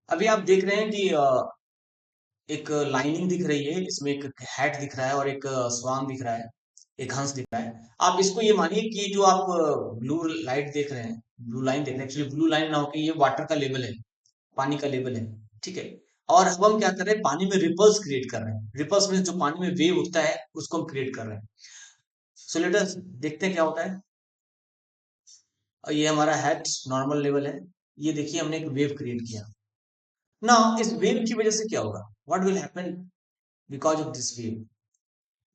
अभी आप देख रहे हैं कि एक लाइनिंग दिख रही है, इसमें एक हैट दिख रहा है और एक स्वान दिख रहा है, एक हंस दिख रहा है। आप इसको ये मानिए कि जो आप ब्लू लाइट देख रहे हैं, ब्लू लाइन देख रहे हैं, एक्चुअली ब्लू लाइन ना होकर ये वाटर का लेवल है, पानी का लेवल है। ठीक है। और अब हम क्या कर रहे हैं, पानी में रिपल्स क्रिएट कर रहे हैं। रिपल्स में जो पानी में वेव उठता है उसको हम क्रिएट कर रहे हैं। सो लेट अस देखते हैं क्या होता है। और ये हमारा हैट नॉर्मल लेवल है। ये देखिए हमने एक वेव क्रिएट किया। ना इस वेव की वजह से क्या होगा, what will happen because of this wave.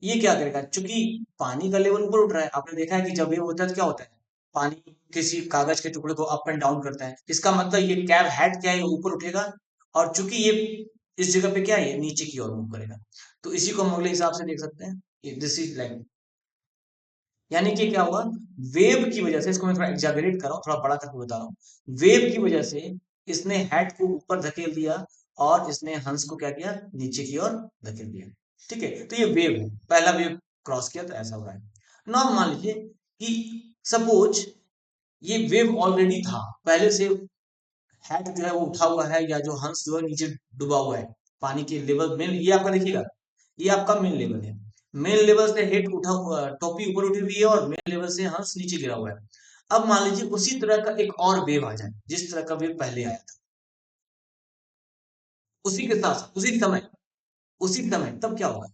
ये क्या करेगा, चूंकि पानी का लेवल ऊपर उठ रहा है। आपने देखा है कि जब वेव होता है तो क्या होता है, पानी किसी कागज के टुकड़े को अप एंड डाउन करता है। इसका मतलब ये कैप हेड क्या है, ये ऊपर उठेगा। और चूंकि ये इस जगह पे क्या है, ये नीचे की ओर मूव करेगा। तो इसी को हम अगले हिसाब से देख सकते हैं, दिस इज लाइक, यानी कि क्या हुआ, वेव की वजह से, इसको मैं थोड़ा एग्जैगरेट कर रहा हूँ, थोड़ा बड़ा करके बता रहा हूँ। वेव की वजह से इसने हेड को ऊपर धकेल दिया और इसने हंस को क्या किया, नीचे की ओर धकेल दिया। ठीक है, तो ये वेव है, पहला वेव क्रॉस किया तो ऐसा हो रहा है। नाउ मान लीजिए कि सपोज ये वेव ऑलरेडी था पहले से, हेड जो है वो उठा हुआ है, या जो हंस जो है नीचे डूबा हुआ है पानी के लेवल में। ये आपका देखिएगा, ये आपका मेन लेवल है। मेन लेवल से हेड उठा हुआ, टोपी ऊपर उठी हुई है, और मेन लेवल से हंस नीचे गिरा हुआ है। अब मान लीजिए उसी तरह का एक और वेव आ जाए जिस तरह का वेव पहले आया था, उसी के साथ उसी समय तब क्या होगा,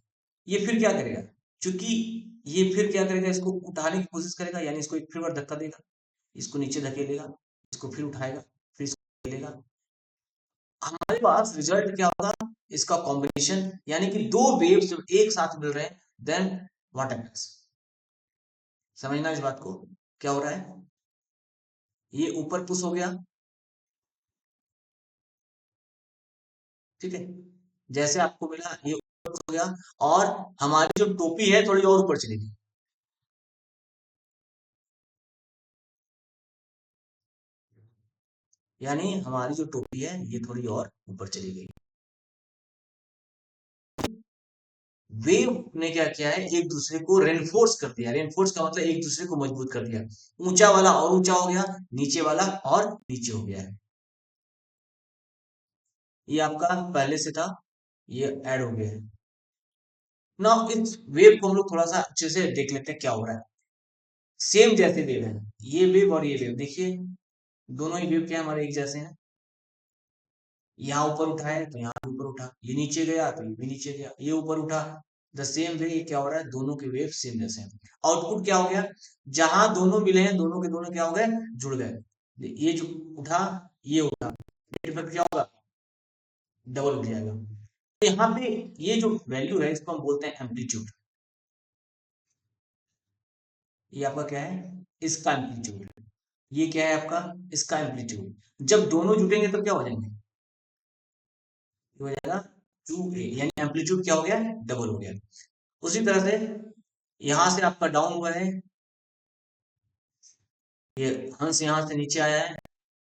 ये फिर क्या करेगा, क्योंकि ये फिर क्या करेगा, इसको उठाने की कोशिश करेगा, यानी इसको एक फिर बार धक्का देगा, इसको नीचे धकेलेगा, इसको फिर उठाएगा, फिर इसको धकेलेगा। हमारे पास रिजल्ट क्या होगा, इसका कॉम्बिनेशन, यानी कि दो वेव्स जब एक साथ मिल रहे हैं, देन व्हाट हैपेंस। समझना इस बात को, क्या हो रहा है, ये ऊपर पुश हो गया। ठीक है, जैसे आपको मिला ये ऊपर पुश हो गया, और हमारी जो टोपी है थोड़ी और ऊपर चली गई। यानी हमारी जो टोपी है ये थोड़ी और ऊपर चली गई। वेव ने क्या किया है, एक दूसरे को रेनफोर्स कर दिया। रेनफोर्स का मतलब एक दूसरे को मजबूत कर दिया। ऊंचा वाला और ऊंचा हो गया, नीचे वाला और नीचे हो गया है। ये आपका पहले से था, ये ऐड हो गया है। ना इस वेव को हम लोग थोड़ा सा अच्छे से देख लेते हैं क्या हो रहा है। सेम जैसे वेव है, ये वेव और ये वेव, देखिए दोनों ही वेव क्या है, हमारे एक जैसे हैं। यहाँ ऊपर उठा है तो यहाँ भी ऊपर उठा, ये नीचे गया तो ये भी नीचे गया, ये ऊपर उठा। द सेम वे, ये क्या हो रहा है, दोनों के वेव सेम जैसे हैं। आउटपुट क्या हो गया, जहां दोनों मिले हैं दोनों के दोनों क्या हो गए, जुड़ गए। ये जो उठा, ये उठा, इफेक्ट क्या होगा, डबल उठ जाएगा। तो यहाँ पे ये जो वैल्यू है इसको हम बोलते हैं एम्पलीट्यूड। ये आपका क्या है, इसका एम्पलीट्यूड। ये क्या है आपका, इसका एम्पलीट्यूड। जब दोनों जुटेंगे तब क्या हो जाएंगे, ये हो जाएगा 2a, यानी एम्पलीट्यूड क्या हो गया, डबल हो गया। उसी तरह से यहां से आपका डाउन हुआ है, ये हंस यहां से नीचे आया है,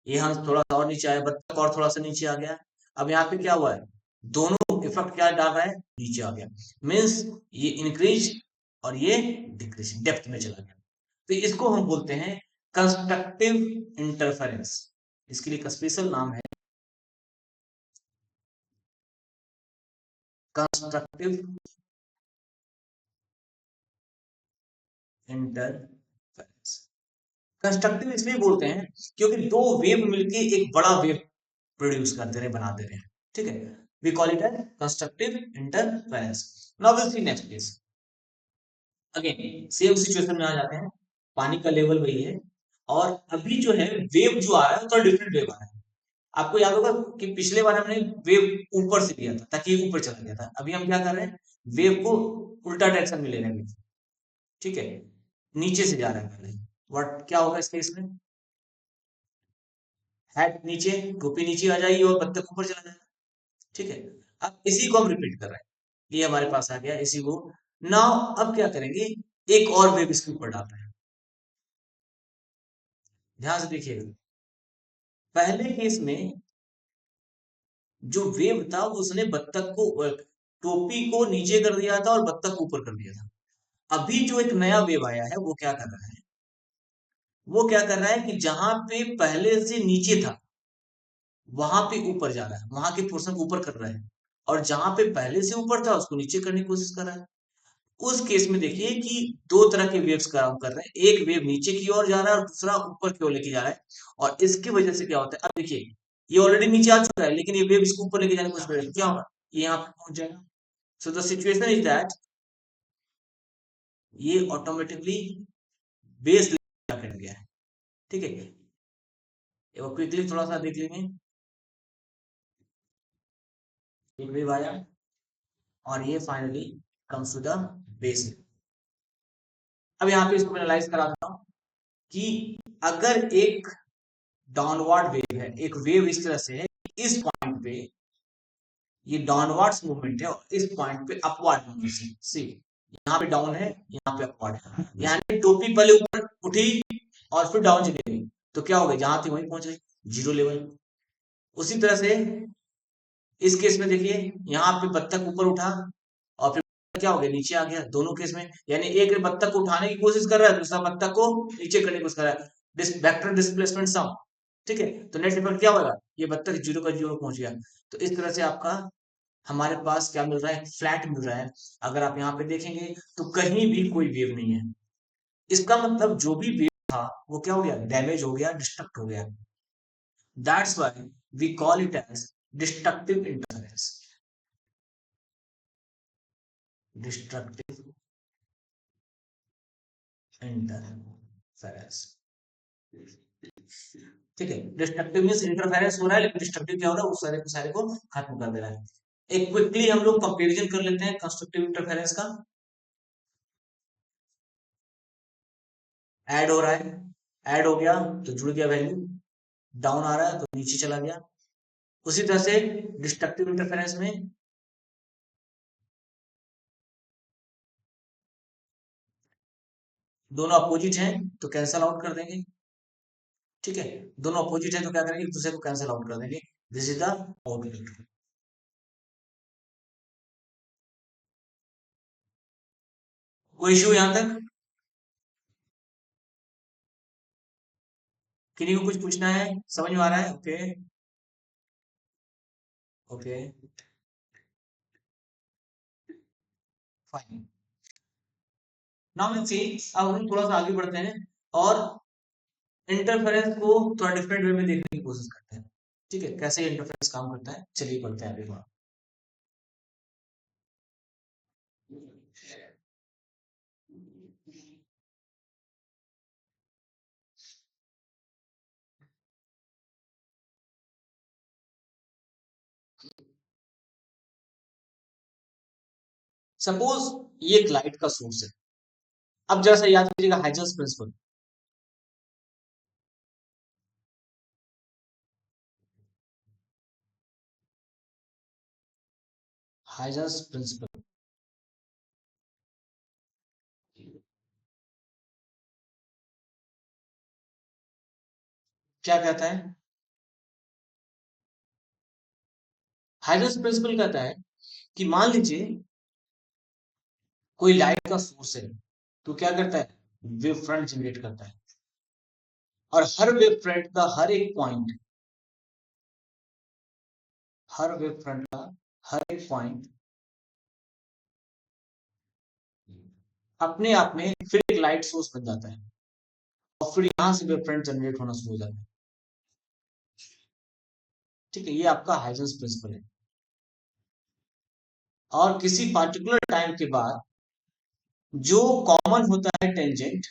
ये हंस थोड़ा सा और नीचे आया, बत्तख और थोड़ा सा नीचे आ गया। अब यहाँ पे क्या हुआ है, दोनों इफेक्ट क्या डाल रहा है, नीचे आ गया। मीन्स ये इंक्रीज और ये डिक्रीज, डेप्थ में चला गया। तो इसको हम बोलते हैं कंस्ट्रक्टिव इंटरफेरेंस। इसके लिए एक स्पेशल नाम है, कंस्ट्रक्टिव इंटरफेरेंस। कंस्ट्रक्टिव इसलिए बोलते हैं क्योंकि दो वेव मिलके एक बड़ा वेव प्रोड्यूस कर दे रहे, बना दे रहे हैं। ठीक है, we call it as constructive interference. Now will see next case. Again same situation में आ जाते हैं, पानी का लेवल वही है, और अभी जो है वेव जो आ रहा है थोड़ा डिफरेंट वेव आ रहा है। आपको याद होगा कि पिछले बार हमने वेव ऊपर से लिया था ताकि ये ऊपर चला गया था। अभी हम क्या कर रहे हैं, वेव को उल्टा डायरेक्शन में ले रहे हैं। ठीक है, नीचे से जा रहा है पहले। व्हाट क्या होगा इस केस में, हेड नीचे, टोपी नीचे आ जाएगी और बत्तख ऊपर चला जाएगा। ठीक है, अब इसी को हम रिपीट कर रहे हैं, ये हमारे पास आ गया इसी को। नाउ अब क्या करेंगे, एक और वेव इसके ऊपर डाल रहे हैं। ध्यान से देखिएगा, पहले केस में जो वेव था उसने बत्तख को, टोपी को नीचे कर दिया था और बत्तख को ऊपर कर दिया था। अभी जो एक नया वेव आया है वो क्या कर रहा है, वो क्या कर रहा है कि जहां पे पहले से नीचे था वहां पे ऊपर जा रहा है, वहां के पोर्शन को ऊपर कर रहा है, और जहां पे पहले से ऊपर था उसको नीचे करने की कोशिश कर रहा है। उस केस में देखिए कि दो तरह के वेव्स का काम कर रहे हैं, एक वेव नीचे की ओर जा रहा है और दूसरा ऊपर की ओर लेके जा रहा है। और इसकी वजह से क्या होता है, अब देखिए ये ऑलरेडी नीचे आ चुका है, लेकिन ये वेव इसको ऊपर लेके जाने की कोशिश करेगा, क्या होगा, ये यहाँ पे पहुंच जाएगा। So the situation is that ये ऑटोमेटिकली बेस कर गया है। ठीक है, क्विकली थोड़ा सा देख लेंगे। एक वेव आया और ये finally comes to the base. अब यहाँ पे इसको एनालाइज करा देता हूँ कि अगर एक डाउनवर्ड वेव है, एक वेव इस तरह से है, इस पॉइंट पे ये डाउनवर्ड्स मूवमेंट है और इस पॉइंट पे अपवर्ड मूवमेंट है। सी, यहाँ पे डाउन है, यहाँ पे अपवर्ड है, यानी टोपी पहले ऊपर उठी और फिर डाउन चली गई, तो क्या हो गई, जहां थी वहीं पहुंच गई, जीरो लेवल। उसी तरह से इस केस में देखिए, यहाँ पे बत्तख ऊपर उठा और फिर क्या हो गया, नीचे आ गया, दोनों केस में, यानी एक बत्तख को उठाने की कोशिश कर रहा है, दूसरा बत्तख को नीचे करने की कोशिश कर रहा है, वेक्टर डिस्प्लेसमेंट सम। ठीक है, तो नेट इफेक्ट क्या होगा, ये बत्तख जीरो का जीरो पहुंच गया। तो इस तरह से आपका हमारे पास क्या मिल रहा है, फ्लैट मिल रहा है। अगर आप यहाँ पे देखेंगे तो कहीं भी कोई वेव नहीं है, इसका मतलब जो भी वेव था वो क्या हो गया, डैमेज हो गया, डिस्ट्रक्ट हो गया। That's why we call it as destructive interference. Destructive interference. ठीक है, डिस्ट्रक्टिव मींस इंटरफेरेंस हो रहा है, लेकिन डिस्ट्रक्टिव क्या हो रहा है, उस सारे को खत्म कर दे रहा है। एक क्विकली हम लोग कंपैरिजन कर लेते हैं कंस्ट्रक्टिव इंटरफेरेंस का। ऐड हो रहा है, ऐड हो गया तो जुड़ गया वैल्यू, डाउन आ रहा है तो नीचे चला गया। उसी तरह से डिस्ट्रक्टिव इंटरफेरेंस में दोनों अपोजिट हैं तो कैंसल आउट कर देंगे। ठीक है, दोनों अपोजिट है तो क्या करेंगे, एक दूसरे को कैंसल आउट कर देंगे। This is the output. कोई इश्यू यहां तक, किसी को कुछ पूछना है, समझ में आ रहा है, okay. Okay, fine. Now let's see, अब हम थोड़ा सा आगे बढ़ते हैं और इंटरफेरेंस को थोड़ा डिफरेंट वे में देखने की कोशिश करते हैं। ठीक है, कैसे इंटरफेरेंस काम करता है, चलिए पढ़ते हैं अभी। सपोज ये एक लाइट का सोर्स है। अब जरा सा याद कीजिएगा हाइजेंस प्रिंसिपल। हाइजेंस प्रिंसिपल क्या कहता है, हाइजेंस प्रिंसिपल कहता है कि मान लीजिए कोई लाइट का सोर्स है, तो क्या करता है, वेव फ्रंट जनरेट करता है, और हर वेव फ्रंट का हर एक पॉइंट, हर वेव फ्रंट का हर एक पॉइंट अपने आप में फिर एक लाइट सोर्स बन जाता है, और फिर यहां से वेव फ्रंट जनरेट होना शुरू हो जाता है। ठीक है, ये आपका हाइजेंस प्रिंसिपल है। और किसी पार्टिकुलर टाइम के बाद जो कॉमन होता है tangent,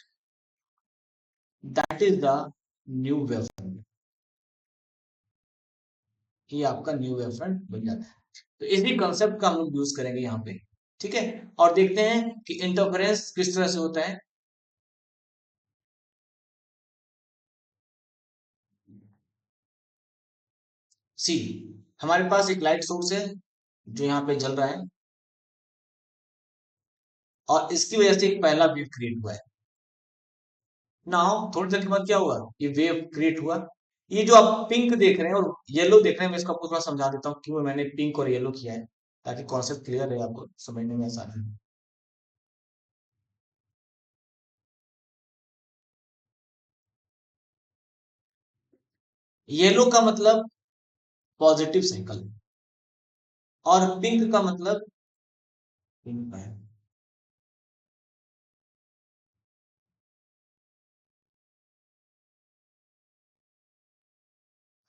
that is the new wave front. ये आपका न्यू वेव फ्रंट बन जाता है। तो इसी कंसेप्ट का हम लोग यूज करेंगे यहाँ पे। ठीक है, और देखते हैं कि इंटरफेरेंस किस तरह से होता है। सी, हमारे पास एक लाइट सोर्स है जो यहाँ पे जल रहा है, और इसकी वजह से एक पहला वेव क्रिएट हुआ है। नाउ थोड़ी देर के बाद क्या हुआ, ये वेव क्रिएट हुआ। ये जो आप पिंक देख रहे हैं और येलो देख रहे हैं, मैं इसको आपको थोड़ा समझा देता हूँ क्यों मैंने पिंक और येलो किया है, ताकि कॉन्सेप्ट क्लियर रहे, आपको समझने में आसान है। येलो का मतलब पॉजिटिव साइकिल। और पिंक का मतलब, पिंक है,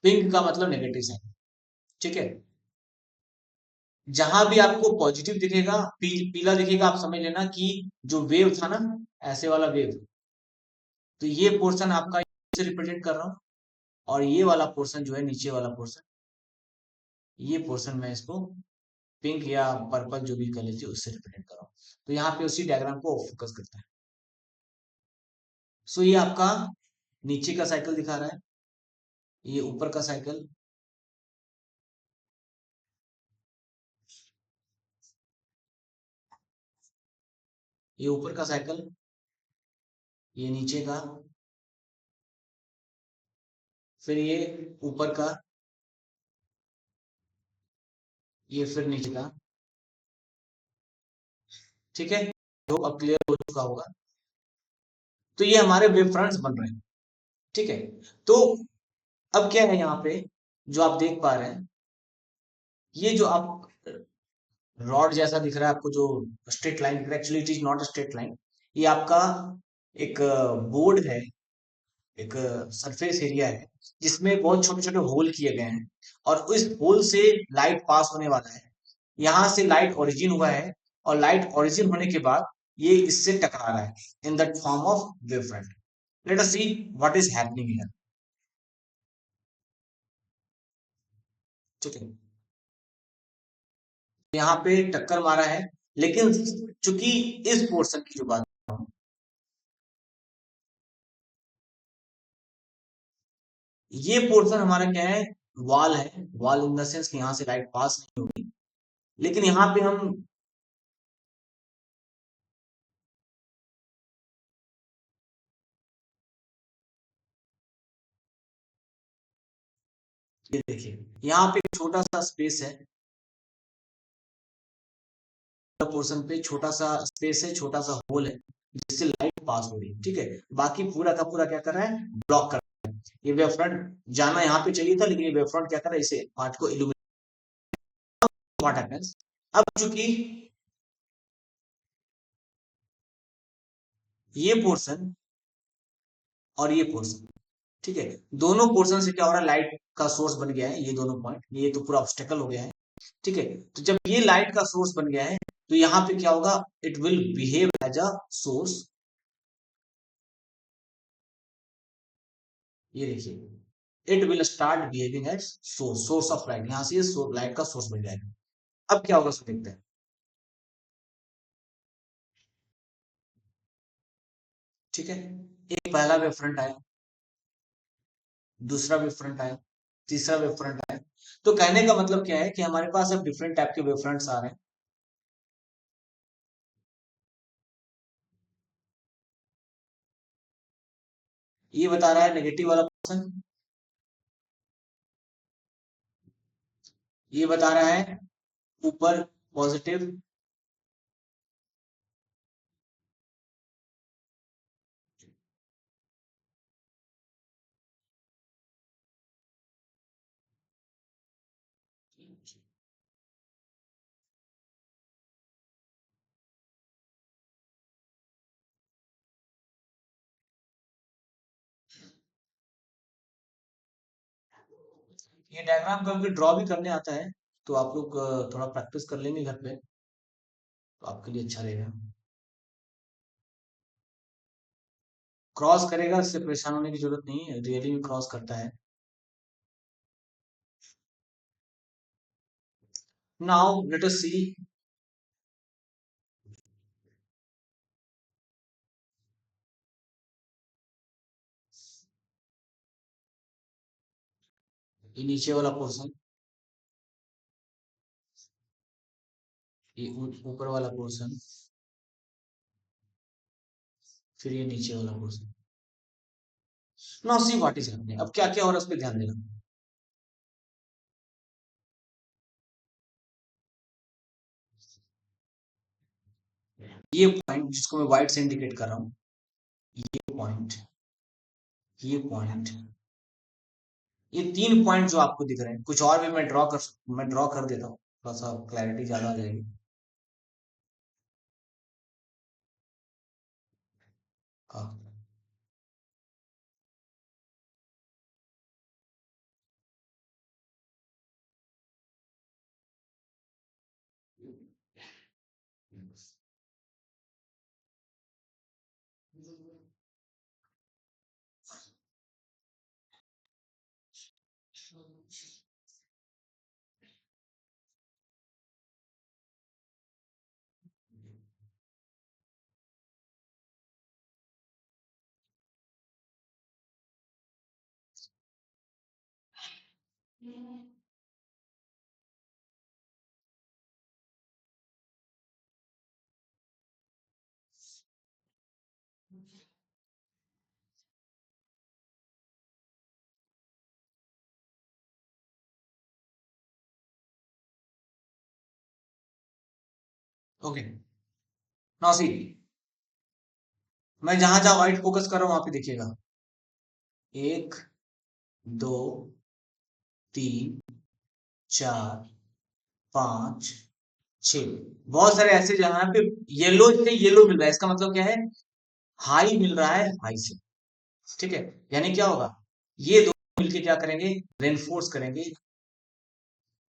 पिंक का मतलब नेगेटिव साइकिल। ठीक है, जहां भी आपको पॉजिटिव दिखेगा, पीला दिखेगा, आप समझ लेना कि जो वेव था ना, ऐसे वाला वेव, तो ये पोर्शन आपका से रिप्रेजेंट कर रहा हूं, और ये वाला पोर्शन जो है नीचे वाला पोर्शन, ये पोर्शन मैं इसको पिंक या पर्पल जो भी कर लीजिए उससे रिप्रेजेंट कर रहा हूँ। तो यहाँ पे उसी डायग्राम को फोकस करता है। सो ये आपका नीचे का साइकिल दिखा रहा है, ये ऊपर का साइकिल, ये ऊपर का साइकिल, ये नीचे का, फिर ये ऊपर का, ये फिर नीचे का। ठीक है, तो अब क्लियर हो चुका होगा। तो ये हमारे वेव फ्रंट्स बन रहे हैं। ठीक है, तो अब क्या है यहाँ पे जो आप देख पा रहे हैं, ये जो आप रॉड जैसा दिख रहा है आपको, जो स्ट्रेट लाइन दिख रहा है, actually it is not straight line, ये आपका एक बोर्ड है, एक सरफेस एरिया है, जिसमें बहुत छोटे छोटे होल किए गए हैं, और इस होल से लाइट पास होने वाला है। यहाँ से लाइट ओरिजिन हुआ है, और लाइट ओरिजिन होने के बाद ये इससे टकरा रहा है in the form of wave front. Let us see what is happening here. ठीक है, यहाँ पे टक्कर मारा है, लेकिन चूंकि इस पोर्शन की जो बात कर रहा हूं, ये पोर्शन हमारा क्या है, वॉल है। वॉल इन द सेंस कि यहाँ से लाइट पास नहीं होगी, लेकिन यहाँ पे हम, ये देखिए, यहाँ पे एक छोटा सा स्पेस है, पोर्शन पे छोटा सा स्पेस है, छोटा सा होल है, जिससे लाइट पास हो रही है। ठीक है, बाकी पूरा का पूरा क्या कर रहा है, ब्लॉक कर रहा है। ये वेव फ्रंट जाना यहाँ पे चाहिए था, लेकिन ये वेव फ्रंट क्या कर रहा है, इसे पार्ट को इल्यूमिनेट। व्हाट हैपेंस, अब चूंकि ये पोर्शन और ये पोर्शन, ठीक है, दोनों पोर्शन से क्या हो रहा है, लाइट का सोर्स बन गया है, ये दोनों पॉइंट, ये तो पूरा ऑब्स्टेकल हो गया है। ठीक है, तो जब ये लाइट का सोर्स बन गया है, तो यहाँ पे क्या होगा, it will behave as a source. ये देखिए, it will start behaving as source, source of light, यहाँ से ये लाइट का सोर्स बन जाएगा। अब क्या होगा, उसको देखते हैं। ठीक है, एक पहला वेव फ्रंट आया, दूसरा वेव फ्रंट आया, तीसरा वेव फ्रंट आया। तो कहने का मतलब क्या है कि हमारे पास अब डिफरेंट टाइप के वेव फ्रंट्स आ रहे हैं। ये बता रहा है नेगेटिव वाला पोर्शन, ये बता रहा है ऊपर पॉजिटिव, ये डायग्राम कभी ड्रॉ भी करने आता है, तो आप लोग थोड़ा प्रैक्टिस कर लेंगे घर पे, तो आपके लिए अच्छा रहेगा। क्रॉस करेगा, इससे परेशान होने की जरूरत नहीं है, रियली में क्रॉस करता है। नाउ लेट अस सी, ये नीचे वाला पोर्शन, ये ऊपर वाला पोर्शन, फिर ये नीचे वाला portion. Now see what is happening, अब क्या क्या हो रहा है उस पर ध्यान देना। ये पॉइंट जिसको मैं व्हाइट से इंडिकेट कर रहा हूँ, ये पॉइंट, ये पॉइंट, ये 3 पॉइंट जो आपको दिख रहे हैं, कुछ और भी मैं ड्रॉ कर देता हूँ, थोड़ा सा क्लैरिटी ज्यादा आ जाएगी। हाँ, ओके। नाउ सी, मैं जहां जहां व्हाइट फोकस कर रहा हूं वहां पे देखिएगा, 1, 2, 3, 4, 5, 6, बहुत सारे ऐसे जहां पे येलो से येलो मिल रहा है, इसका मतलब क्या है, हाई मिल रहा है हाई से। ठीक है, यानी क्या होगा, ये दोनों मिलके क्या करेंगे, रेनफोर्स करेंगे,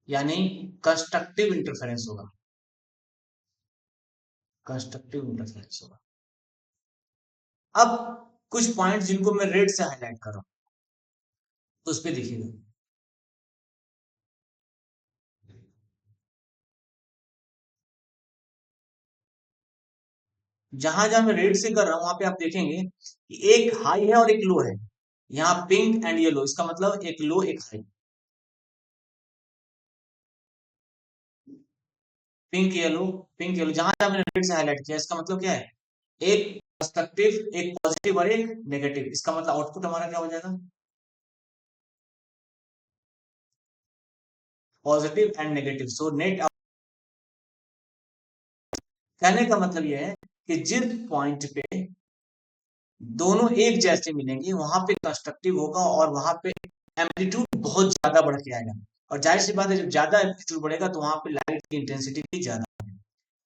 यानी कंस्ट्रक्टिव इंटरफेरेंस होगा, कंस्ट्रक्टिव इंटरफेरेंस होगा। अब कुछ पॉइंट जिनको मैं रेड से हाईलाइट कर रहा हूं, उस पे देखिएगा, जहां जहां मैं रेड से कर रहा हूं वहां पे आप देखेंगे कि एक हाई है और एक लो है। यहाँ पिंक एंड येलो, इसका मतलब एक लो एक high. Pink yellow, pink yellow, जहां जहां मैंने रेड से हाईलाइट किया, इसका मतलब क्या है, एक कंस्ट्रक्टिव एक पॉजिटिव और एक नेगेटिव। इसका मतलब आउटपुट हमारा क्या हो जाएगा, positive and negative. So net, कहने का मतलब यह है कि जिस पॉइंट पे दोनों एक जैसे मिलेंगे वहां पे कंस्ट्रक्टिव होगा, और वहां पे एम्पलीट्यूड बहुत ज्यादा बढ़ के आएगा। और जाहिर सी बात है, जब ज्यादा एम्पलीट्यूड बढ़ेगा तो वहां पे लाइट की इंटेंसिटी भी ज्यादा।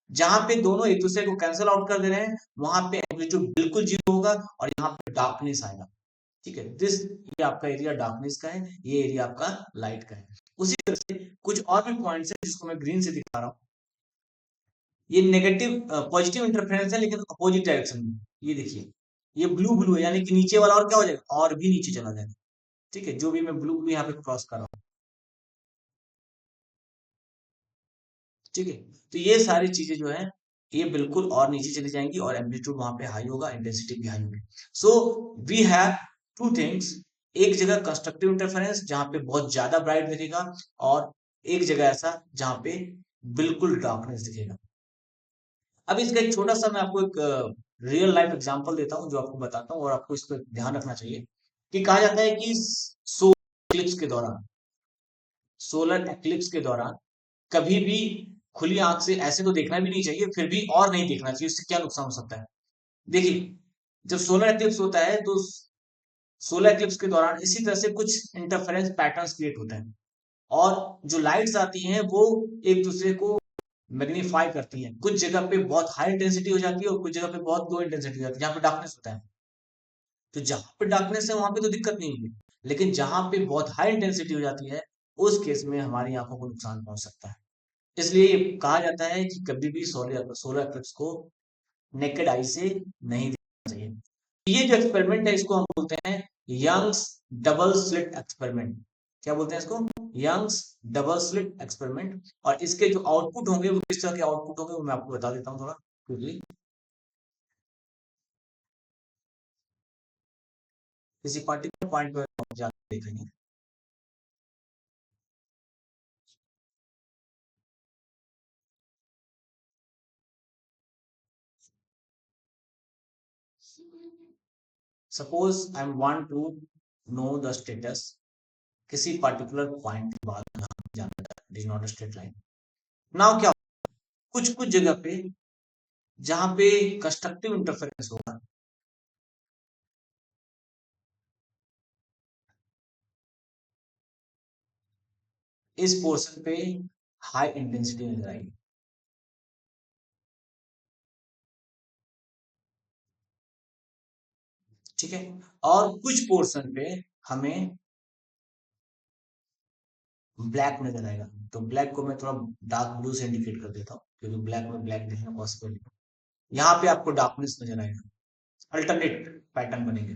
जहां पे दोनों एक दूसरे को कैंसिल आउट कर दे रहे हैं वहां पे एम्पलीट्यूड बिल्कुल जीरो होगा, और यहाँ पे डार्कनेस आएगा। ठीक है, दिस, ये आपका एरिया डार्कनेस का है, ये एरिया आपका लाइट का है। उसी तरह से कुछ और भी पॉइंट्स है जिसको मैं ग्रीन से दिखा रहा हूँ। ये नेगेटिव पॉजिटिव इंटरफेरेंस है, लेकिन अपोजिट डायरेक्शन में। ये देखिए, ये ब्लू ब्लू है, यानी कि नीचे वाला और क्या हो जाएगा, और भी नीचे चला जाएगा। ठीक है, जो भी मैं ब्लू ब्लू यहाँ पे क्रॉस कर रहा हूँ। ठीक है, तो ये सारी चीजें जो है, ये बिल्कुल और नीचे चली जाएंगी, और एम्पलीट्यूड वहां पे हाई होगा, इंटेंसिटी भी हाई होगी। So we have two things, एक जगह कंस्ट्रक्टिव इंटरफेरेंस जहां पे बहुत ज्यादा ब्राइट दिखेगा, और एक जगह ऐसा जहां पे बिल्कुल डार्कनेस दिखेगा। अब इसका एक छोटा सा मैं आपको एक रियल लाइफ एग्जांपल देता हूं, जो आपको बताता हूं, और आपको इस पर ध्यान रखना चाहिए। कि कहा जाता है कि सोलर एक्लिप्स के दौरान, सोलर एक्लिप्स के दौरान कभी भी खुली आंख से ऐसे तो देखना भी नहीं चाहिए, फिर भी और नहीं देखना चाहिए, इससे क्या नुकसान हो सकता है। देखिए, जब सोलर एक्लिप्स होता है तो सोलर एक्लिप्स के दौरान इसी तरह से कुछ इंटरफेरेंस पैटर्न्स क्रिएट होते हैं, और जो लाइट्स आती हैं वो एक दूसरे को मैग्नीफाई करती हैं। कुछ जगह पे बहुत हाई इंटेंसिटी हो जाती है, और कुछ जगह पे बहुत लो इंटेंसिटी हो जाती है, जहाँ पे डार्कनेस होता है। तो जहां पे डार्कनेस है वहां पे तो दिक्कत नहीं होगी, लेकिन जहां पे बहुत हाई इंटेंसिटी हो जाती है, उस केस में हमारी आंखों को नुकसान पहुंच सकता है। इसलिए कहा जाता है कि कभी भी सोलर सोलर एक्लिप्स को नेकेड आई से नहीं देखना चाहिए। ये जो एक्सपेरिमेंट है इसको हम बोलते हैं यंग्स डबल स्लिट एक्सपेरिमेंट। क्या बोलते हैं इसको, यंग्स डबल स्लिट एक्सपेरिमेंट। और इसके जो आउटपुट होंगे वो किस तरह के आउटपुट होंगे वो मैं आपको बता देता हूँ थोड़ा क्विकली। किसी पर्टिकुलर पॉइंट पर जाकर देखेंगे। Suppose I am want to know the status किसी पर्टिकुलर पॉइंट के बाद जाना है, it is not a straight line. Now क्या, कुछ कुछ जगह पे जहां पे कंस्ट्रक्टिव इंटरफेरेंस होगा, इस पोर्शन पे हाई इंटेंसिटी नजर आएगी। ठीक है। और कुछ पोर्शन पे हमें ब्लैक नजर आएगा। तो ब्लैक को मैं थोड़ा डार्क ब्लू से इंडिकेट कर देता हूँ, क्योंकि ब्लैक में ब्लैक देखना पॉसिबल नहीं। यहाँ पे आपको डार्कनेस नजर आएगा, अल्टरनेट पैटर्न बनेंगे।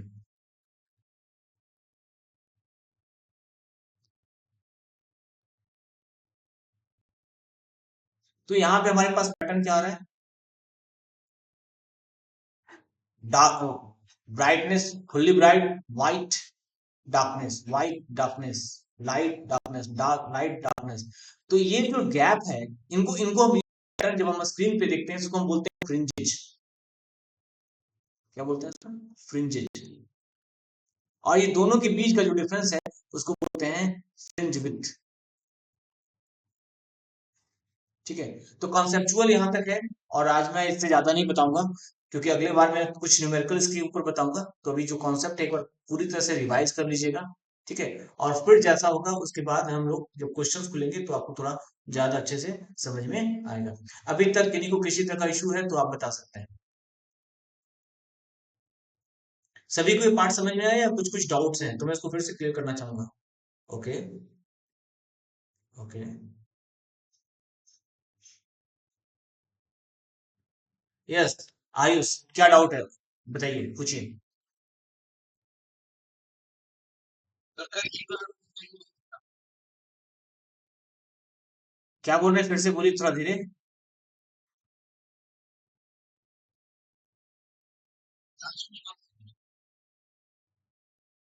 तो यहाँ पे हमारे पास पैटर्न क्या आ रहा है? Dark, brightness fully bright, white darkness, white darkness, light darkness, dark light darkness. तो ये जो गैप है, इनको इनको हम पैटर्न जब हम स्क्रीन पे देखते हैं, इसको हम बोलते हैं फ्रिंजेज। क्या बोलते हैं इसको? फ्रिंजेज। और ये दोनों के बीच का जो डिफरेंस है, उसको बोलते हैं फ्रिंज विड्थ। ठीक है। तो कॉन्सेप्चुअल यहाँ तक है, और आज मैं इससे ज्यादा नहीं बताऊंगा, क्योंकि अगले बार मैं कुछ न्यूमेरिकल इसके ऊपर बताऊंगा। तो अभी जो कॉन्सेप्ट है एक बार पूरी तरह से रिवाइज कर लीजिएगा। ठीक है। और फिर जैसा होगा उसके बाद हम लोग जब क्वेश्चंस खुलेंगे तो आपको थोड़ा ज्यादा अच्छे से समझ में आएगा। अभी तक किन्हीं को किसी तरह का इशू है तो आप बता सकते हैं। सभी को ये पार्ट समझ में आया या कुछ कुछ डाउट्स हैं तो मैं इसको फिर से क्लियर करना चाहूंगा। ओके। ओके। यस। आयुष, क्या डाउट है? बताइए, पूछिए। क्या बोल रहे हैं? फिर से बोलिए थोड़ा धीरे।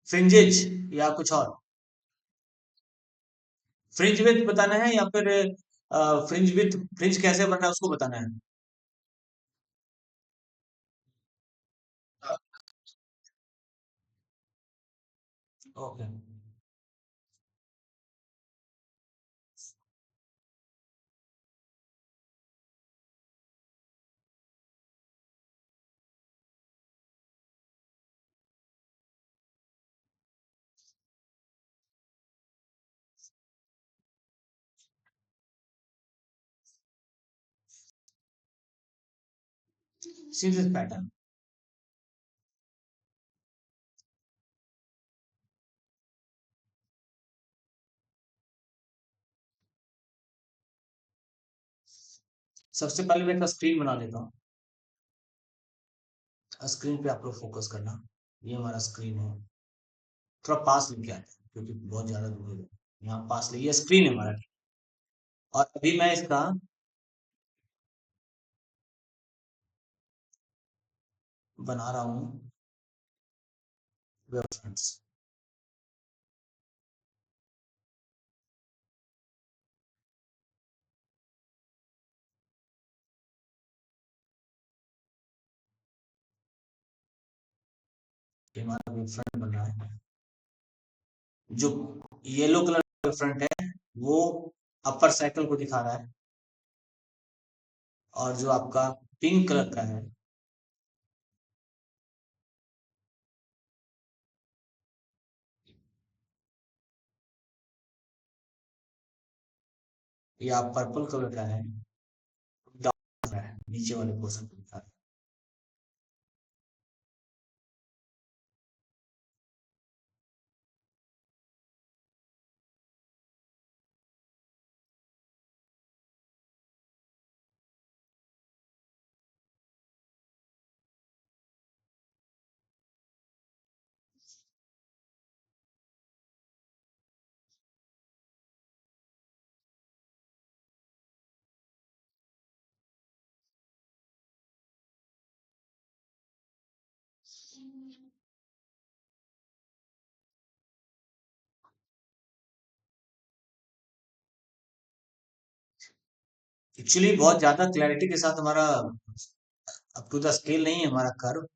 फ्रिंजेज या कुछ और? फ्रिंज विथ बताना है या फिर फ्रिंज विथ, फ्रिंज कैसे बनना है उसको बताना है? ओके। Series pattern. सबसे पहले मैं एक स्क्रीन बना लेता हूँ। स्क्रीन पे आप लोग फोकस करना। ये हमारा स्क्रीन है। थोड़ा पास लेके आते हैं क्योंकि बहुत ज्यादा दूर है। यहाँ पास ले, ये स्क्रीन है हमारा। और अभी मैं इसका बना रहा हूँ वेवफ्रंट्स। ये हमारा वेवफ्रंट बन रहा है। जो येलो कलर का वेवफ्रंट है वो अपर साइकिल को दिखा रहा है, और जो आपका पिंक कलर का है या पर्पल कलर का है, डार्क है, नीचे वाले पोर्शन को दिखा रहा है। एक्चुअली बहुत ज्यादा क्लैरिटी के साथ हमारा अप टू द स्केल नहीं है हमारा कर्व।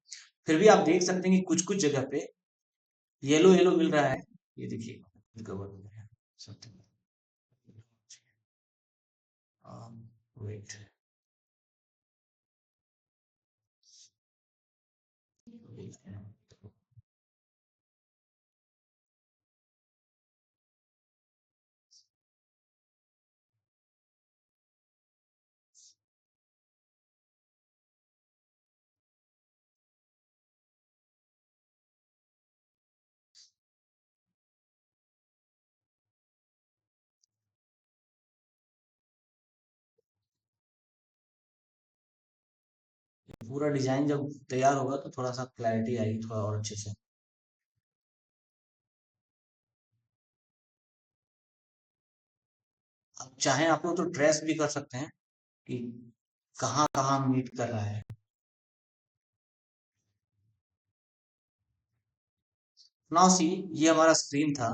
फिर भी आप देख सकते हैं कि कुछ कुछ जगह पे येलो येलो मिल रहा है। ये देखिए, रिकवर हो गया समथिंग। वेट। पूरा डिजाइन जब तैयार होगा तो थोड़ा सा क्लैरिटी आएगी थोड़ा और अच्छे से। अब चाहे आप लोग तो ट्रेस भी कर सकते हैं कि कहाँ कहाँ मीट कर रहा है। नाउ सी, ये हमारा स्क्रीन था।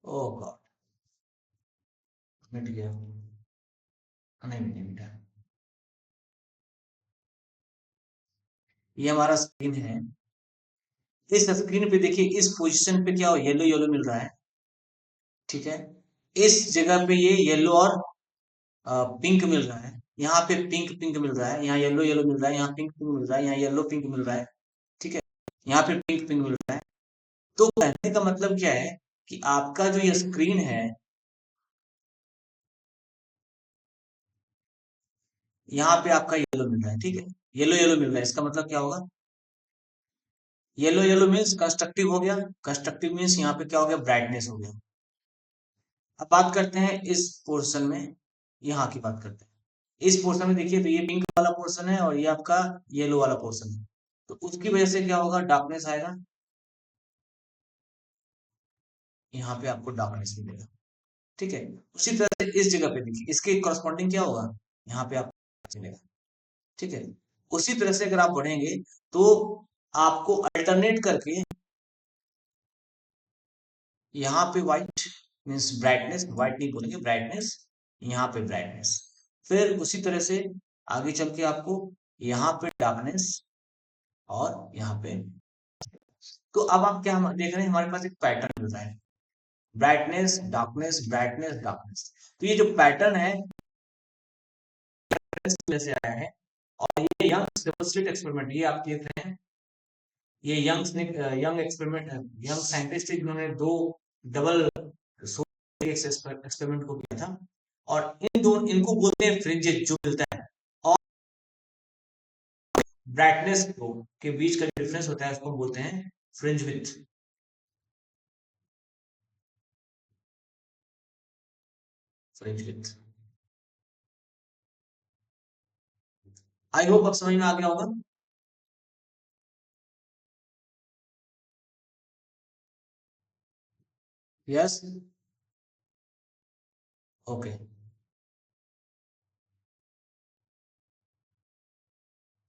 ओह गॉड, मिट गया। नहीं नहीं मिटा। ये हमारा स्क्रीन है। इस स्क्रीन पे देखिए, इस पोजीशन पे क्या येलो येलो मिल रहा है, ठीक है। इस जगह पे ये येलो और पिंक मिल रहा है। यहाँ पे पिंक पिंक मिल रहा है, यहाँ येलो येलो मिल रहा है, यहाँ पिंक पिंक मिल रहा है, यहाँ येलो पिंक मिल रहा है, ठीक है। यहाँ पे पिंक पिंक मिल रहा है। तो कहने का मतलब क्या है कि आपका जो ये स्क्रीन है, यहाँ पे आपका येलो मिल रहा है, ठीक है। येलो येलो मिल रहा है, इसका मतलब क्या होगा? येलो येलो मीन्स कंस्ट्रक्टिव हो गया। कंस्ट्रक्टिव मीन्स यहाँ पे क्या हो गया? ब्राइटनेस हो गया। अब बात करते हैं इस पोर्शन में, यहाँ की बात करते हैं। इस पोर्शन में देखिए, तो ये पिंक वाला पोर्शन है और ये आपका येलो वाला पोर्शन है। तो उसकी वजह से क्या होगा? डार्कनेस आएगा। यहाँ पे आपको डार्कनेस मिलेगा, ठीक है। उसी तरह से इस जगह पे देखिए, इसके करस्पॉन्डिंग क्या होगा? यहाँ पे आपको मिलेगा, ठीक है। उसी तरह से अगर आप बढ़ेंगे तो आपको अल्टरनेट करके यहाँ पे व्हाइट मीन्स ब्राइटनेस, व्हाइट नहीं बोलेंगे, ब्राइटनेस, यहाँ पे ब्राइटनेस। फिर उसी तरह से आगे चल के आपको यहाँ पे डार्कनेस और यहाँ पे। तो अब आप क्या देख रहे हैं? हमारे पास एक पैटर्न मिल रहा है, ब्राइटनेस डार्कनेस ब्राइटनेस डार्कनेस। तो ये जो पैटर्न है इस वजह से आया है। और ये यंग डेमोंस्ट्रेट एक्सपेरिमेंट, ये आप देख रहे हैं, ये young young experiment, young scientist जिन्होंने दो डबल एक्सपेरिमेंट को किया था। और इन दोनों, इनको बोलते हैं फ्रिंजेस जो मिलता है। और ब्राइटनेस को के बीच का डिफरेंस होता है, उसको बोलते हैं fringe with. Fringe with. I hope अब समझ में आ गया होगा। Yes. Okay.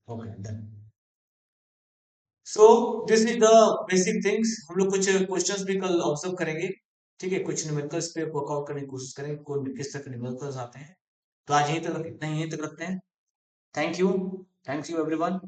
Okay done. So this is the basic things. हम लोग कुछ क्वेश्चंस भी कल ऑब्जर्व करेंगे, ठीक है। कुछ न्यूमेरिकल्स पे वर्कआउट करने की कोशिश करेंगे, कौन किस तरह के न्यूमेरिकल्स आते हैं। तो आज यहीं तक, इतना ही यहीं तक रखते हैं। Thank you. Thank you everyone.